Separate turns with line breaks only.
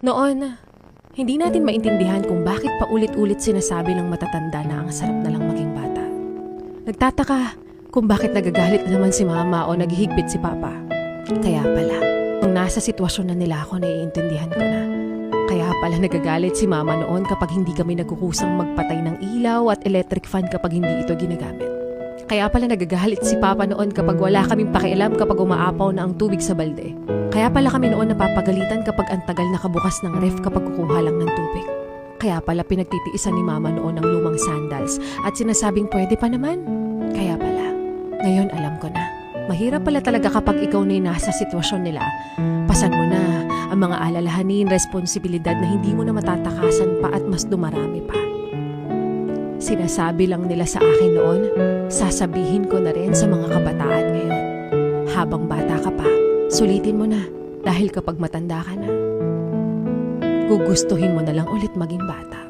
Noon, hindi natin maintindihan kung bakit paulit-ulit sinasabi ng matatanda na ang sarap na lang maging bata. Nagtataka kung bakit nagagalit na naman si mama o naghihigpit si papa. Kaya pala, nung nasa sitwasyon na nila ako, naiintindihan ko na. Kaya pala nagagalit si mama noon kapag hindi kami nagkukusang magpatay ng ilaw at electric fan kapag hindi ito ginagamit. Kaya pala nagagalit si papa noon kapag wala kaming pakialam kapag umaapaw na ang tubig sa balde. Kaya pala kami noon napapagalitan kapag ang tagal nakabukas ng ref kapag kukuha lang ng tubig. Kaya pala pinagtitiisan ni mama noon ang lumang sandals at sinasabing pwede pa naman. Kaya pala, ngayon alam ko na. Mahirap pala talaga kapag ikaw na nasa sitwasyon nila. Pasan mo na ang mga alalahanin, responsibilidad na hindi mo na matatakasan pa at mas dumarami pa. Sinasabi lang nila sa akin noon, sasabihin ko na rin sa mga kabataan ngayon. Habang bata ka pa, sulitin mo na dahil kapag matanda ka na, gugustuhin mo na lang ulit maging bata.